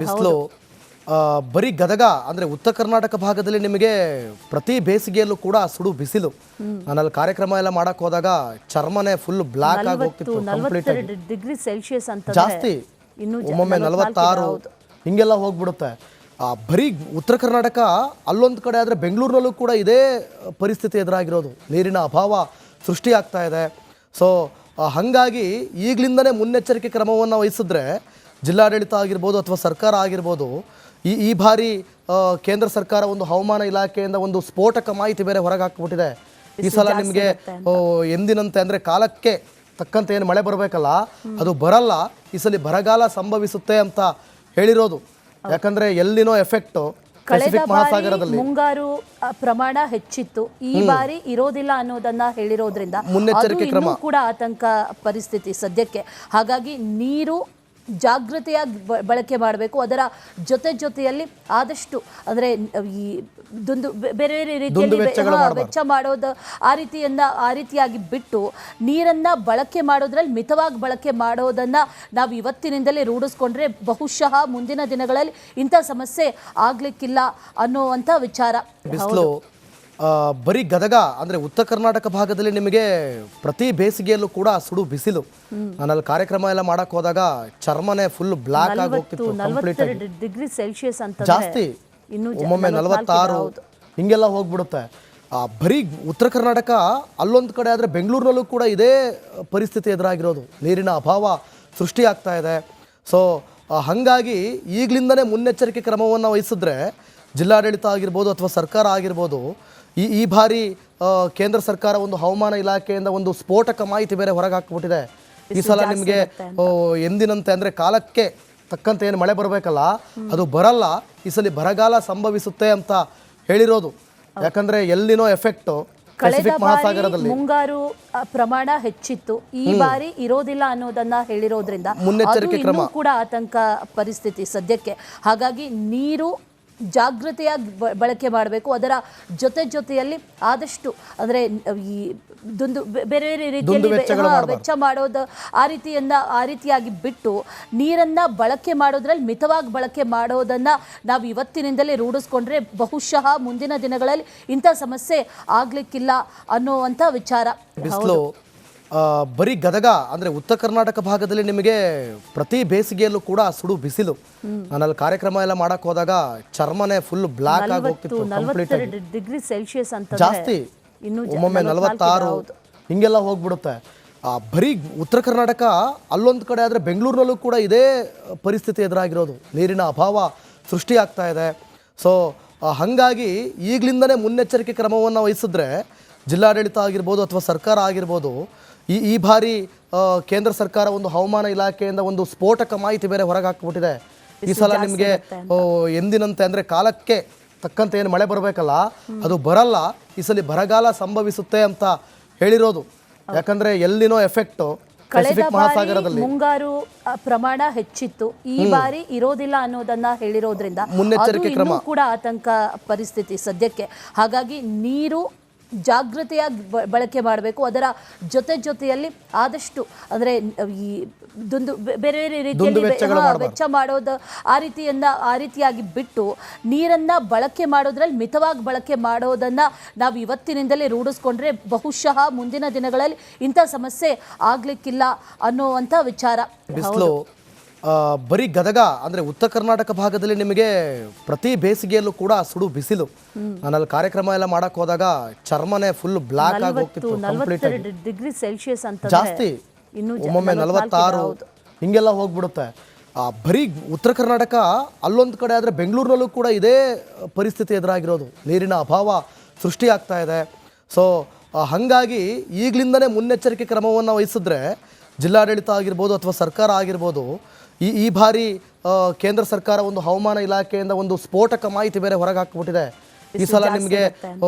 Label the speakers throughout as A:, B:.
A: ಬಿಸಿಲು ಬರೀ ಗದಗ ಅಂದರೆ ಉತ್ತರ ಕರ್ನಾಟಕ ಭಾಗದಲ್ಲಿ ನಿಮಗೆ ಪ್ರತಿ ಬೇಸಿಗೆಯಲ್ಲೂ ಕೂಡ ಸುಡು ಬಿಸಿಲು. ನಾನಲ್ಲಿ ಕಾರ್ಯಕ್ರಮ ಎಲ್ಲ ಮಾಡಕ್ಕೆ ಹೋದಾಗ ಚರ್ಮನೇ ಫುಲ್ ಬ್ಲ್ಯಾಕ್ ಆಗಿ ಹೋಗ್ತಿತ್ತು, ಕಂಪ್ಲೀಟ್ ಆಗಿ
B: ಡಿಗ್ರಿ ಸೆಲ್ಸಿಯಸ್ ಅಂತ
A: ಜಾಸ್ತಿ, ಒಮ್ಮೊಮ್ಮೆ 46 ಹಿಂಗೆಲ್ಲ ಹೋಗ್ಬಿಡುತ್ತೆ. ಬರೀ ಉತ್ತರ ಕರ್ನಾಟಕ ಅಲ್ಲೊಂದು ಕಡೆ ಆದರೆ ಬೆಂಗಳೂರಿನಲ್ಲೂ ಕೂಡ ಇದೇ ಪರಿಸ್ಥಿತಿ ಎದುರಾಗಿರೋದು. ನೀರಿನ ಅಭಾವ ಸೃಷ್ಟಿಯಾಗ್ತಾ ಇದೆ. ಸೊ ಹಾಗಾಗಿ ಈಗಲಿಂದನೇ ಮುನ್ನೆಚ್ಚರಿಕೆ ಕ್ರಮವನ್ನು ವಹಿಸಿದ್ರೆ ಜಿಲ್ಲಾಡಳಿತ ಆಗಿರ್ಬೋದು ಅಥವಾ ಸರ್ಕಾರ ಆಗಿರ್ಬೋದು, ಈ ಬಾರಿ ಕೇಂದ್ರ ಸರ್ಕಾರ ಒಂದು ಹವಾಮಾನ ಇಲಾಖೆಯಿಂದ ಒಂದು ಸ್ಫೋಟಕ ಮಾಹಿತಿ ಬೇರೆ ಹೊರಗೆ ಹಾಕ್ಬಿಟ್ಟಿದೆ. ಈ ಸಲ ನಿಮಗೆ ಎಂದಿನಂತೆ ಅಂದರೆ ಕಾಲಕ್ಕೆ ತಕ್ಕಂತೆ ಏನು ಮಳೆ ಬರಬೇಕಲ್ಲ ಅದು ಬರಲ್ಲ, ಈ ಸಲ ಬರಗಾಲ ಸಂಭವಿಸುತ್ತೆ ಅಂತ ಹೇಳಿರೋದು. ಯಾಕಂದ್ರೆ ಎಲ್ಲಿನೋ ಎಫೆಕ್ಟ್ ಪೆಸಿಫಿಕ್ ಮಹಾಸಾಗರದಲ್ಲಿ
B: ಮುಂಗಾರು ಪ್ರಮಾಣ ಹೆಚ್ಚಿತ್ತು, ಈ ಬಾರಿ ಇರೋದಿಲ್ಲ ಅನ್ನೋದನ್ನ ಹೇಳಿರೋದ್ರಿಂದ
A: ಮುನ್ನೆಚ್ಚರಿಕೆ ಕ್ರಮ
B: ಕೂಡ ಆತಂಕ ಪರಿಸ್ಥಿತಿ ಸದ್ಯಕ್ಕೆ. ಹಾಗಾಗಿ ನೀರು ಜಾಗೃತೆಯಾಗಿ ಬಳಕೆ ಮಾಡಬೇಕು. ಅದರ ಜೊತೆಯಲ್ಲಿ ಆದಷ್ಟು ಅಂದರೆ ಈ ಬೇರೆ ಬೇರೆ ರೀತಿಯಲ್ಲಿ ವೆಚ್ಚ ಮಾಡೋದು ಆ ರೀತಿಯಾಗಿ ಬಿಟ್ಟು ನೀರನ್ನ ಬಳಕೆ ಮಾಡೋದ್ರಲ್ಲಿ ಮಿತವಾಗಿ ಬಳಕೆ ಮಾಡೋದನ್ನ ನಾವು ಇವತ್ತಿನಿಂದಲೇ ರೂಢಿಸ್ಕೊಂಡ್ರೆ ಬಹುಶಃ ಮುಂದಿನ ದಿನಗಳಲ್ಲಿ ಇಂಥ ಸಮಸ್ಯೆ ಆಗ್ಲಿಕ್ಕಿಲ್ಲ ಅನ್ನುವಂಥ ವಿಚಾರ.
A: ಬಿಸಿಲು ಬರೀ ಗದಗ ಅಂದರೆ ಉತ್ತರ ಕರ್ನಾಟಕ ಭಾಗದಲ್ಲಿ ನಿಮಗೆ ಪ್ರತಿ ಬೇಸಿಗೆಯಲ್ಲೂ ಕೂಡ ಸುಡು ಬಿಸಿಲು. ನಾನಲ್ಲಿ ಕಾರ್ಯಕ್ರಮ ಎಲ್ಲ ಮಾಡಕ್ಕೆ ಹೋದಾಗ ಚರ್ಮನೇ ಫುಲ್ ಬ್ಲ್ಯಾಕ್ ಆಗಿ ಹೋಗ್ತಿತ್ತು, ಕಂಪ್ಲೀಟ್ ಆಗಿ
B: ಡಿಗ್ರಿ ಸೆಲ್ಸಿಯಸ್ ಅಂತ
A: ಜಾಸ್ತಿ, ಒಮ್ಮೊಮ್ಮೆ 46 ಹಿಂಗೆಲ್ಲ ಹೋಗ್ಬಿಡುತ್ತೆ. ಬರೀ ಉತ್ತರ ಕರ್ನಾಟಕ ಅಲ್ಲೊಂದು ಕಡೆ ಆದರೆ ಬೆಂಗಳೂರಿನಲ್ಲೂ ಕೂಡ ಇದೇ ಪರಿಸ್ಥಿತಿ ಎದುರಾಗಿರೋದು. ನೀರಿನ ಅಭಾವ ಸೃಷ್ಟಿಯಾಗ್ತಾ ಇದೆ. ಸೊ ಹಾಗಾಗಿ ಈಗಲಿಂದನೇ ಮುನ್ನೆಚ್ಚರಿಕೆ ಕ್ರಮವನ್ನು ವಹಿಸಿದ್ರೆ ಜಿಲ್ಲಾಡಳಿತ ಆಗಿರ್ಬೋದು ಅಥವಾ ಸರ್ಕಾರ ಆಗಿರ್ಬೋದು, ಈ ಬಾರಿ ಕೇಂದ್ರ ಸರ್ಕಾರ ಒಂದು ಹವಾಮಾನ ಇಲಾಖೆಯಿಂದ ಒಂದು ಸ್ಫೋಟಕ ಮಾಹಿತಿ ಬೇರೆ ಹೊರಗೆ ಹಾಕ್ಬಿಟ್ಟಿದೆ. ಈ ಸಲ ನಿಮಗೆ ಎಂದಿನಂತೆ ಅಂದರೆ ಕಾಲಕ್ಕೆ ತಕ್ಕಂತೆ ಏನು ಮಳೆ ಬರಬೇಕಲ್ಲ ಅದು ಬರಲ್ಲ, ಈ ಸಲ ಬರಗಾಲ ಸಂಭವಿಸುತ್ತೆ ಅಂತ ಹೇಳಿರೋದು. ಯಾಕಂದ್ರೆ ಎಲ್ಲಿನೋ ಎಫೆಕ್ಟ್ ಪೆಸಿಫಿಕ್ ಮಹಾಸಾಗರದಲ್ಲಿ
B: ಮುಂಗಾರು ಪ್ರಮಾಣ ಹೆಚ್ಚಿತ್ತು, ಈ ಬಾರಿ ಇರೋದಿಲ್ಲ ಅನ್ನೋದನ್ನ ಹೇಳಿರೋದ್ರಿಂದ
A: ಮುನ್ನೆಚ್ಚರಿಕೆ ಕ್ರಮ
B: ಕೂಡ ಆತಂಕ ಪರಿಸ್ಥಿತಿ ಸದ್ಯಕ್ಕೆ. ಹಾಗಾಗಿ ನೀರು ಜಾಗೃತೆಯಾಗಿ ಬಳಕೆ ಮಾಡಬೇಕು. ಅದರ ಜೊತೆಯಲ್ಲಿ ಆದಷ್ಟು ಅಂದರೆ ಈ ಬೇರೆ ಬೇರೆ ರೀತಿಯಲ್ಲಿ ವೆಚ್ಚ ಮಾಡೋದು ಆ ರೀತಿಯಾಗಿ ಬಿಟ್ಟು ನೀರನ್ನ ಬಳಕೆ ಮಾಡೋದ್ರಲ್ಲಿ ಮಿತವಾಗಿ ಬಳಕೆ ಮಾಡೋದನ್ನ ನಾವು ಇವತ್ತಿನಿಂದಲೇ ರೂಢಿಸ್ಕೊಂಡ್ರೆ ಬಹುಶಃ ಮುಂದಿನ ದಿನಗಳಲ್ಲಿ ಇಂಥ ಸಮಸ್ಯೆ ಆಗ್ಲಿಕ್ಕಿಲ್ಲ ಅನ್ನುವಂಥ ವಿಚಾರ.
A: ಬಿಸಿಲು ಬರೀ ಗದಗ ಅಂದರೆ ಉತ್ತರ ಕರ್ನಾಟಕ ಭಾಗದಲ್ಲಿ ನಿಮಗೆ ಪ್ರತಿ ಬೇಸಿಗೆಯಲ್ಲೂ ಕೂಡ ಸುಡು ಬಿಸಿಲು. ನಾನಲ್ಲಿ ಕಾರ್ಯಕ್ರಮ ಎಲ್ಲ ಮಾಡಕ್ಕೆ ಹೋದಾಗ ಚರ್ಮನೇ ಫುಲ್ ಬ್ಲ್ಯಾಕ್ ಆಗಿ ಹೋಗ್ತಿತ್ತು, ಕಂಪ್ಲೀಟ್ ಆಗಿ
B: ಡಿಗ್ರಿ ಸೆಲ್ಸಿಯಸ್ ಅಂತ
A: ಜಾಸ್ತಿ, ಒಮ್ಮೊಮ್ಮೆ 46 ಹಿಂಗೆಲ್ಲ ಹೋಗ್ಬಿಡುತ್ತೆ. ಬರೀ ಉತ್ತರ ಕರ್ನಾಟಕ ಅಲ್ಲೊಂದು ಕಡೆ ಆದರೆ ಬೆಂಗಳೂರಿನಲ್ಲೂ ಕೂಡ ಇದೇ ಪರಿಸ್ಥಿತಿ ಎದುರಾಗಿರೋದು. ನೀರಿನ ಅಭಾವ ಸೃಷ್ಟಿಯಾಗ್ತಾ ಇದೆ. ಸೊ ಹಾಗಾಗಿ ಈಗಲಿಂದನೇ ಮುನ್ನೆಚ್ಚರಿಕೆ ಕ್ರಮವನ್ನು ವಹಿಸಿದ್ರೆ ಜಿಲ್ಲಾಡಳಿತ ಆಗಿರ್ಬೋದು ಅಥವಾ ಸರ್ಕಾರ ಆಗಿರ್ಬೋದು, ಈ ಬಾರಿ ಕೇಂದ್ರ ಸರ್ಕಾರ ಒಂದು ಹವಾಮಾನ ಇಲಾಖೆಯಿಂದ ಒಂದು ಸ್ಫೋಟಕ ಮಾಹಿತಿ ಬೇರೆ ಹೊರಗೆ ಹಾಕ್ಬಿಟ್ಟಿದೆ. ಈ ಸಲ ನಿಮಗೆ ಎಂದಿನಂತೆ ಅಂದರೆ ಕಾಲಕ್ಕೆ ತಕ್ಕಂತೆ ಏನು ಮಳೆ ಬರಬೇಕಲ್ಲ ಅದು ಬರಲ್ಲ, ಈ ಸಲ ಬರಗಾಲ ಸಂಭವಿಸುತ್ತೆ ಅಂತ ಹೇಳಿರೋದು. ಯಾಕಂದ್ರೆ ಎಲ್ಲಿನೋ ಎಫೆಕ್ಟ್ ಪೆಸಿಫಿಕ್ ಮಹಾಸಾಗರದಲ್ಲಿ
B: ಮುಂಗಾರು ಪ್ರಮಾಣ ಹೆಚ್ಚಿತ್ತು, ಈ ಬಾರಿ ಇರೋದಿಲ್ಲ ಅನ್ನೋದನ್ನ ಹೇಳಿರೋದ್ರಿಂದ
A: ಮುನ್ನೆಚ್ಚರಿಕೆ ಕ್ರಮ
B: ಕೂಡ ಆತಂಕ ಪರಿಸ್ಥಿತಿ ಸದ್ಯಕ್ಕೆ. ಹಾಗಾಗಿ ನೀರು ಜಾಗೃತೆಯಾಗಿ ಬಳಕೆ ಮಾಡಬೇಕು. ಅದರ ಜೊತೆಯಲ್ಲಿ ಆದಷ್ಟು ಅಂದರೆ ಈ ಬೇರೆ ಬೇರೆ ರೀತಿಯಲ್ಲಿ ವೆಚ್ಚ ಮಾಡೋದು ಆ ರೀತಿಯಾಗಿ ಬಿಟ್ಟು ನೀರನ್ನ ಬಳಕೆ ಮಾಡೋದ್ರಲ್ಲಿ ಮಿತವಾಗಿ ಬಳಕೆ ಮಾಡೋದನ್ನ ನಾವು ಇವತ್ತಿನಿಂದಲೇ ರೂಢಿಸ್ಕೊಂಡ್ರೆ ಬಹುಶಃ ಮುಂದಿನ ದಿನಗಳಲ್ಲಿ ಇಂಥ ಸಮಸ್ಯೆ ಆಗ್ಲಿಕ್ಕಿಲ್ಲ ಅನ್ನುವಂಥ ವಿಚಾರ.
A: ಬಿಸಿಲು ಬರೀ ಗದಗ ಅಂದರೆ ಉತ್ತರ ಕರ್ನಾಟಕ ಭಾಗದಲ್ಲಿ ನಿಮಗೆ ಪ್ರತಿ ಬೇಸಿಗೆಯಲ್ಲೂ ಕೂಡ ಸುಡು ಬಿಸಿಲು. ನಾನಲ್ಲಿ ಕಾರ್ಯಕ್ರಮ ಎಲ್ಲ ಮಾಡಕ್ಕೆ ಹೋದಾಗ ಚರ್ಮನೇ ಫುಲ್ ಬ್ಲ್ಯಾಕ್ ಆಗಿ ಹೋಗ್ತಿತ್ತು, ಕಂಪ್ಲೀಟ್ ಆಗಿ
B: ಡಿಗ್ರಿ ಸೆಲ್ಸಿಯಸ್ ಅಂತ
A: ಜಾಸ್ತಿ, ಒಮ್ಮೊಮ್ಮೆ 46 ಹಿಂಗೆಲ್ಲ ಹೋಗ್ಬಿಡುತ್ತೆ. ಬರೀ ಉತ್ತರ ಕರ್ನಾಟಕ ಅಲ್ಲೊಂದು ಕಡೆ ಆದರೆ ಬೆಂಗಳೂರಿನಲ್ಲೂ ಕೂಡ ಇದೇ ಪರಿಸ್ಥಿತಿ ಎದುರಾಗಿರೋದು. ನೀರಿನ ಅಭಾವ ಸೃಷ್ಟಿಯಾಗ್ತಾ ಇದೆ. ಸೊ ಹಾಗಾಗಿ ಈಗಲಿಂದನೇ ಮುನ್ನೆಚ್ಚರಿಕೆ ಕ್ರಮವನ್ನು ವಹಿಸಿದ್ರೆ ಜಿಲ್ಲಾಡಳಿತ ಆಗಿರ್ಬೋದು ಅಥವಾ ಸರ್ಕಾರ ಆಗಿರ್ಬೋದು, ಈ ಬಾರಿ ಕೇಂದ್ರ ಸರ್ಕಾರ ಒಂದು ಹವಾಮಾನ ಇಲಾಖೆಯಿಂದ ಒಂದು ಸ್ಫೋಟಕ ಮಾಹಿತಿ ಬೇರೆ ಹೊರಗೆ ಹಾಕ್ಬಿಟ್ಟಿದೆ. ಈ ಸಲ ನಿಮಗೆ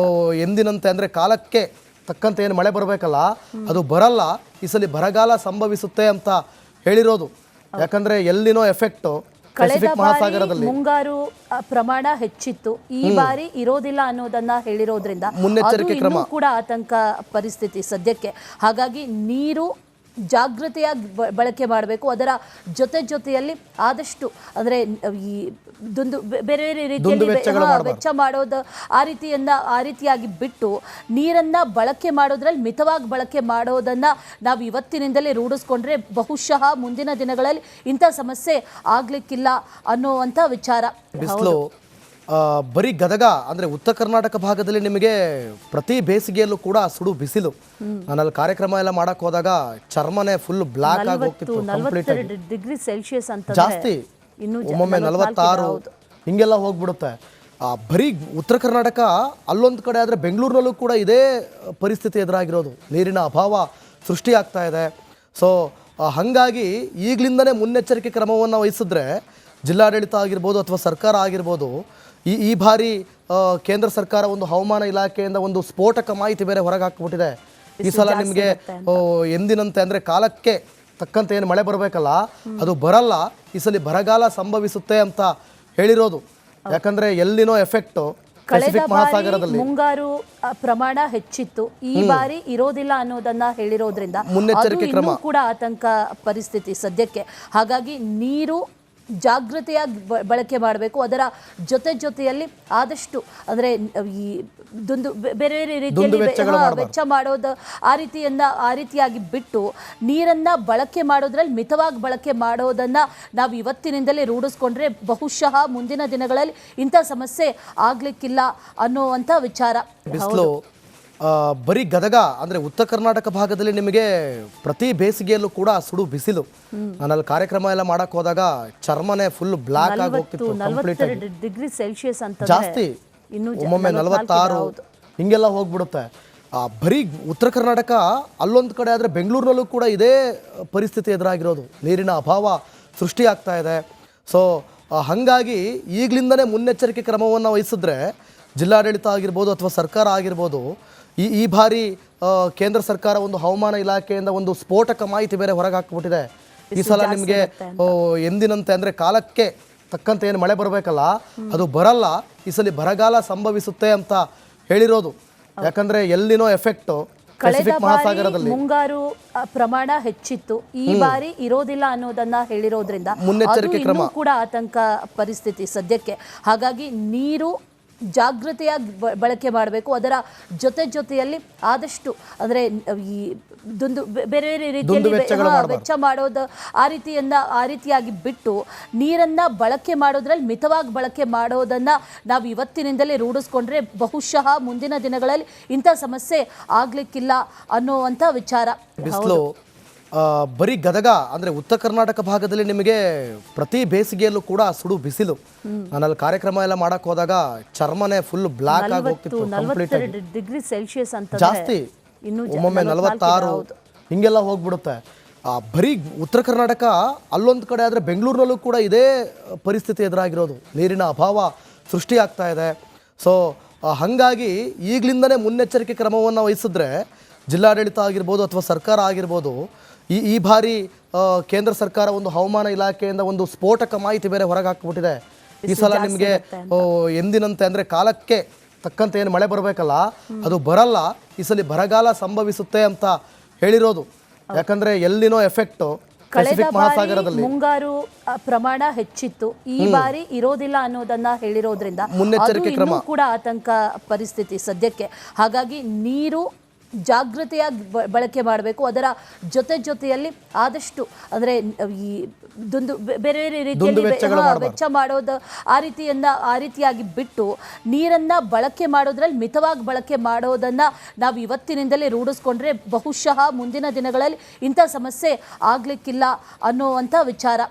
A: ಎಂದಿನಂತೆ ಅಂದರೆ ಕಾಲಕ್ಕೆ ತಕ್ಕಂತೆ ಏನು ಮಳೆ ಬರಬೇಕಲ್ಲ ಅದು ಬರಲ್ಲ, ಈ ಸಲ ಬರಗಾಲ ಸಂಭವಿಸುತ್ತೆ ಅಂತ ಹೇಳಿರೋದು. ಯಾಕಂದ್ರೆ ಎಲ್ಲಿನೋ ಎಫೆಕ್ಟ್ ಪೆಸಿಫಿಕ್ ಮಹಾಸಾಗರದಲ್ಲಿ
B: ಮುಂಗಾರು ಪ್ರಮಾಣ ಹೆಚ್ಚಿತ್ತು, ಈ ಬಾರಿ ಇರೋದಿಲ್ಲ ಅನ್ನೋದನ್ನ ಹೇಳಿರೋದ್ರಿಂದ
A: ಮುನ್ನೆಚ್ಚರಿಕೆ ಕ್ರಮ
B: ಕೂಡ ಆತಂಕ ಪರಿಸ್ಥಿತಿ ಸದ್ಯಕ್ಕೆ. ಹಾಗಾಗಿ ನೀರು ಜಾಗೃತೆಯಾಗಿ ಬಳಕೆ ಮಾಡಬೇಕು. ಅದರ ಜೊತೆಯಲ್ಲಿ ಆದಷ್ಟು ಅಂದರೆ ಈ ಬೇರೆ ಬೇರೆ ರೀತಿಯಲ್ಲಿ ವೆಚ್ಚ ಮಾಡೋದು ಆ ರೀತಿಯಾಗಿ ಬಿಟ್ಟು ನೀರನ್ನು ಬಳಕೆ ಮಾಡೋದ್ರಲ್ಲಿ ಮಿತವಾಗಿ ಬಳಕೆ ಮಾಡೋದನ್ನು ನಾವು ಇವತ್ತಿನಿಂದಲೇ ರೂಢಿಸ್ಕೊಂಡ್ರೆ ಬಹುಶಃ ಮುಂದಿನ ದಿನಗಳಲ್ಲಿ ಇಂಥ ಸಮಸ್ಯೆ ಆಗ್ಲಿಕ್ಕಿಲ್ಲ ಅನ್ನುವಂಥ ವಿಚಾರ.
A: ಬಿಸಿಲು ಬರೀ ಗದಗ ಅಂದ್ರೆ ಉತ್ತರ ಕರ್ನಾಟಕ ಭಾಗದಲ್ಲಿ ನಿಮಗೆ ಪ್ರತಿ ಬೇಸಿಗೆಯಲ್ಲೂ ಕೂಡ ಸುಡು ಬಿಸಿಲು. ನಾನಲ್ಲಿ ಕಾರ್ಯಕ್ರಮ ಎಲ್ಲ ಮಾಡಕ್ ಹೋದಾಗ ಚರ್ಮನೆ ಫುಲ್ ಬ್ಲಾಕ್ ಆಗಿ ಹೋಗ್ತಿತ್ತು, ಕಂಪ್ಲೀಟ್ ಆಗಿ
B: ಡಿಗ್ರಿ ಸೆಲ್ಸಿಯಸ್ ಅಂತ
A: ಜಾಸ್ತಿ, ಒಮ್ಮೊಮ್ಮೆ 46 ಹಿಂಗೆಲ್ಲ ಹೋಗ್ಬಿಡುತ್ತೆ. ಬರೀ ಉತ್ತರ ಕರ್ನಾಟಕ ಅಲ್ಲೊಂದು ಕಡೆ ಆದರೆ ಬೆಂಗಳೂರಿನಲ್ಲೂ ಕೂಡ ಇದೇ ಪರಿಸ್ಥಿತಿ ಎದುರಾಗಿರೋದು. ನೀರಿನ ಅಭಾವ ಸೃಷ್ಟಿಯಾಗ್ತಾ ಇದೆ. ಸೊ ಹಾಗಾಗಿ ಈಗಲಿಂದನೇ ಮುನ್ನೆಚ್ಚರಿಕೆ ಕ್ರಮವನ್ನು ವಹಿಸಿದ್ರೆ ಜಿಲ್ಲಾಡಳಿತ ಆಗಿರ್ಬೋದು ಅಥವಾ ಸರ್ಕಾರ ಆಗಿರ್ಬೋದು, ಈ ಬಾರಿ ಕೇಂದ್ರ ಸರ್ಕಾರ ಒಂದು ಹವಾಮಾನ ಇಲಾಖೆಯಿಂದ ಒಂದು ಸ್ಫೋಟಕ ಮಾಹಿತಿ ಬೇರೆ ಹೊರಗೆ ಹಾಕ್ಬಿಟ್ಟಿದೆ. ಈ ಸಲ ನಿಮಗೆ ಎಂದಿನಂತೆ ಅಂದರೆ ಕಾಲಕ್ಕೆ ತಕ್ಕಂತೆ ಏನು ಮಳೆ ಬರಬೇಕಲ್ಲ ಅದು ಬರಲ್ಲ, ಈ ಸಲ ಬರಗಾಲ ಸಂಭವಿಸುತ್ತೆ ಅಂತ ಹೇಳಿರೋದು. ಯಾಕಂದ್ರೆ ಎಲ್ಲಿನೋ ಎಫೆಕ್ಟ್ ಪೆಸಿಫಿಕ್ ಮಹಾಸಾಗರದಲ್ಲಿ
B: ಮುಂಗಾರು ಪ್ರಮಾಣ ಹೆಚ್ಚಿತ್ತು, ಈ ಬಾರಿ ಇರೋದಿಲ್ಲ ಅನ್ನೋದನ್ನ ಹೇಳಿರೋದ್ರಿಂದ
A: ಮುನ್ನೆಚ್ಚರಿಕೆ ಕ್ರಮ
B: ಕೂಡ ಆತಂಕ ಪರಿಸ್ಥಿತಿ ಸದ್ಯಕ್ಕೆ. ಹಾಗಾಗಿ ನೀರು ಜಾಗೃತೆಯಾಗಿ ಬಳಕೆ ಮಾಡಬೇಕು. ಅದರ ಜೊತೆಯಲ್ಲಿ ಆದಷ್ಟು ಅಂದರೆ ಈ ಬೇರೆ ಬೇರೆ ರೀತಿಯಲ್ಲಿ ವೆಚ್ಚ ಮಾಡೋದು ಆ ರೀತಿಯಾಗಿ ಬಿಟ್ಟು ನೀರನ್ನು ಬಳಕೆ ಮಾಡೋದ್ರಲ್ಲಿ ಮಿತವಾಗಿ ಬಳಕೆ ಮಾಡೋದನ್ನು ನಾವು ಇವತ್ತಿನಿಂದಲೇ ರೂಢಿಸ್ಕೊಂಡ್ರೆ ಬಹುಶಃ ಮುಂದಿನ ದಿನಗಳಲ್ಲಿ ಇಂಥ ಸಮಸ್ಯೆ ಆಗ್ಲಿಕ್ಕಿಲ್ಲ ಅನ್ನುವಂಥ ವಿಚಾರ.
A: ಬಿಸಿಲು ಬರೀ ಗದಗ ಅಂದ್ರೆ ಉತ್ತರ ಕರ್ನಾಟಕ ಭಾಗದಲ್ಲಿ ನಿಮಗೆ ಪ್ರತಿ ಬೇಸಿಗೆಯಲ್ಲೂ ಕೂಡ ಸುಡು ಬಿಸಿಲು. ನಾನಲ್ಲಿ ಕಾರ್ಯಕ್ರಮ ಎಲ್ಲ ಮಾಡಕ್ ಹೋದಾಗ ಚರ್ಮನೆ ಫುಲ್ ಬ್ಲಾಕ್ ಆಗಿ ಹೋಗ್ತಿತ್ತು, ಕಂಪ್ಲೀಟ್ ಆಗಿ
B: ಡಿಗ್ರಿ ಸೆಲ್ಸಿಯಸ್ ಅಂತ
A: ಜಾಸ್ತಿ, ಒಮ್ಮೊಮ್ಮೆ 46 ಹಿಂಗೆಲ್ಲ ಹೋಗ್ಬಿಡುತ್ತೆ. ಬರೀ ಉತ್ತರ ಕರ್ನಾಟಕ ಅಲ್ಲೊಂದು ಕಡೆ ಆದರೆ ಬೆಂಗಳೂರಿನಲ್ಲೂ ಕೂಡ ಇದೇ ಪರಿಸ್ಥಿತಿ ಎದುರಾಗಿರೋದು. ನೀರಿನ ಅಭಾವ ಸೃಷ್ಟಿಯಾಗ್ತಾ ಇದೆ. ಸೊ ಹಾಗಾಗಿ ಈಗಲಿಂದನೇ ಮುನ್ನೆಚ್ಚರಿಕೆ ಕ್ರಮವನ್ನು ವಹಿಸಿದ್ರೆ ಜಿಲ್ಲಾಡಳಿತ ಆಗಿರ್ಬೋದು ಅಥವಾ ಸರ್ಕಾರ ಆಗಿರ್ಬೋದು, ಈ ಬಾರಿ ಕೇಂದ್ರ ಸರ್ಕಾರ ಒಂದು ಹವಾಮಾನ ಇಲಾಖೆಯಿಂದ ಒಂದು ಸ್ಫೋಟಕ ಮಾಹಿತಿ ಬೇರೆ ಹೊರಗೆ ಹಾಕ್ಬಿಟ್ಟಿದೆ. ಈ ಸಲ ನಿಮಗೆ ಎಂದಿನಂತೆ ಅಂದರೆ ಕಾಲಕ್ಕೆ ತಕ್ಕಂತೆ ಏನು ಮಳೆ ಬರಬೇಕಲ್ಲ ಅದು ಬರಲ್ಲ, ಈ ಸಲ ಬರಗಾಲ ಸಂಭವಿಸುತ್ತೆ ಅಂತ ಹೇಳಿರೋದು. ಯಾಕಂದ್ರೆ ಎಲ್ಲಿನೋ ಎಫೆಕ್ಟ್ ಪೆಸಿಫಿಕ್ ಮಹಾಸಾಗರದಲ್ಲಿ
B: ಮುಂಗಾರು ಪ್ರಮಾಣ ಹೆಚ್ಚಿತ್ತು, ಈ ಬಾರಿ ಇರೋದಿಲ್ಲ ಅನ್ನೋದನ್ನ ಹೇಳಿರೋದ್ರಿಂದ
A: ಮುನ್ನೆಚ್ಚರಿಕೆ ಕ್ರಮ
B: ಕೂಡ ಆತಂಕ ಪರಿಸ್ಥಿತಿ ಸದ್ಯಕ್ಕೆ. ಹಾಗಾಗಿ ನೀರು ಜಾಗೃತೆಯಾಗಿ ಬಳಕೆ ಮಾಡಬೇಕು. ಅದರ ಜೊತೆಯಲ್ಲಿ ಆದಷ್ಟು ಅಂದರೆ ಈ ಬೇರೆ ಬೇರೆ ರೀತಿಯಲ್ಲಿ ವೆಚ್ಚ ಮಾಡೋದು ಆ ರೀತಿಯಾಗಿ ಬಿಟ್ಟು ನೀರನ್ನು ಬಳಕೆ ಮಾಡೋದ್ರಲ್ಲಿ ಮಿತವಾಗಿ ಬಳಕೆ ಮಾಡೋದನ್ನು ನಾವು ಇವತ್ತಿನಿಂದಲೇ ರೂಢಿಸ್ಕೊಂಡ್ರೆ ಬಹುಶಃ ಮುಂದಿನ ದಿನಗಳಲ್ಲಿ ಇಂಥ ಸಮಸ್ಯೆ ಆಗ್ಲಿಕ್ಕಿಲ್ಲ ಅನ್ನುವಂಥ ವಿಚಾರ.
A: ಬಿಸಿಲು ಬರೀ ಗದಗ ಅಂದ್ರೆ ಉತ್ತರ ಕರ್ನಾಟಕ ಭಾಗದಲ್ಲಿ ನಿಮಗೆ ಪ್ರತಿ ಬೇಸಿಗೆಯಲ್ಲೂ ಕೂಡ ಸುಡು ಬಿಸಿಲು. ನಾನಲ್ಲಿ ಕಾರ್ಯಕ್ರಮ ಎಲ್ಲ ಮಾಡಕ್ ಹೋದಾಗ ಚರ್ಮನೆ ಫುಲ್ ಬ್ಲಾಕ್ ಆಗಿ ಹೋಗ್ತಿತ್ತು, ಕಂಪ್ಲೀಟ್ ಆಗಿ
B: ಡಿಗ್ರಿ ಸೆಲ್ಸಿಯಸ್ ಅಂತ
A: ಜಾಸ್ತಿ, ಒಮ್ಮೊಮ್ಮೆ 46 ಹಿಂಗೆಲ್ಲ ಹೋಗ್ಬಿಡುತ್ತೆ. ಬರೀ ಉತ್ತರ ಕರ್ನಾಟಕ ಅಲ್ಲೊಂದು ಕಡೆ ಆದರೆ ಬೆಂಗಳೂರಿನಲ್ಲೂ ಕೂಡ ಇದೇ ಪರಿಸ್ಥಿತಿ ಎದುರಾಗಿರೋದು. ನೀರಿನ ಅಭಾವ ಸೃಷ್ಟಿಯಾಗ್ತಾ ಇದೆ. ಸೊ ಹಾಗಾಗಿ ಈಗಲಿಂದನೇ ಮುನ್ನೆಚ್ಚರಿಕೆ ಕ್ರಮವನ್ನು ವಹಿಸಿದ್ರೆ ಜಿಲ್ಲಾಡಳಿತ ಆಗಿರ್ಬೋದು ಅಥವಾ ಸರ್ಕಾರ ಆಗಿರ್ಬೋದು, ಈ ಬಾರಿ ಕೇಂದ್ರ ಸರ್ಕಾರ ಒಂದು ಹವಾಮಾನ ಇಲಾಖೆಯಿಂದ ಒಂದು ಸ್ಫೋಟಕ ಮಾಹಿತಿ ಬೇರೆ ಹೊರಗೆ ಹಾಕ್ಬಿಟ್ಟಿದೆ. ಈ ಸಲ ನಿಮಗೆ ಎಂದಿನಂತೆ ಅಂದರೆ ಕಾಲಕ್ಕೆ ತಕ್ಕಂತೆ ಏನು ಮಳೆ ಬರಬೇಕಲ್ಲ ಅದು ಬರಲ್ಲ, ಈ ಸಲ ಬರಗಾಲ ಸಂಭವಿಸುತ್ತೆ ಅಂತ ಹೇಳಿರೋದು. ಯಾಕಂದ್ರೆ ಎಲ್ಲಿನೋ ಎಫೆಕ್ಟ್ ಪೆಸಿಫಿಕ್ ಮಹಾಸಾಗರದಲ್ಲಿ
B: ಮುಂಗಾರು ಪ್ರಮಾಣ ಹೆಚ್ಚಿತ್ತು, ಈ ಬಾರಿ ಇರೋದಿಲ್ಲ ಅನ್ನೋದನ್ನ ಹೇಳಿರೋದ್ರಿಂದ
A: ಮುನ್ನೆಚ್ಚರಿಕೆ ಕ್ರಮ
B: ಕೂಡ ಆತಂಕ ಪರಿಸ್ಥಿತಿ ಸದ್ಯಕ್ಕೆ. ಹಾಗಾಗಿ ನೀರು ಜಾಗೃತೆಯಾಗಿ ಬಳಕೆ ಮಾಡಬೇಕು. ಅದರ ಜೊತೆಯಲ್ಲಿ ಆದಷ್ಟು ಅಂದರೆ ಈ ಬೇರೆ ಬೇರೆ ರೀತಿಯಲ್ಲಿ ವೆಚ್ಚ ಮಾಡೋದು ಆ ರೀತಿಯಾಗಿ ಬಿಟ್ಟು ನೀರನ್ನು ಬಳಕೆ ಮಾಡೋದ್ರಲ್ಲಿ ಮಿತವಾಗಿ ಬಳಕೆ ಮಾಡೋದನ್ನು ನಾವು ಇವತ್ತಿನಿಂದಲೇ ರೂಢಿಸ್ಕೊಂಡ್ರೆ ಬಹುಶಃ ಮುಂದಿನ ದಿನಗಳಲ್ಲಿ ಇಂಥ ಸಮಸ್ಯೆ ಆಗ್ಲಿಕ್ಕಿಲ್ಲ ಅನ್ನುವಂಥ ವಿಚಾರ.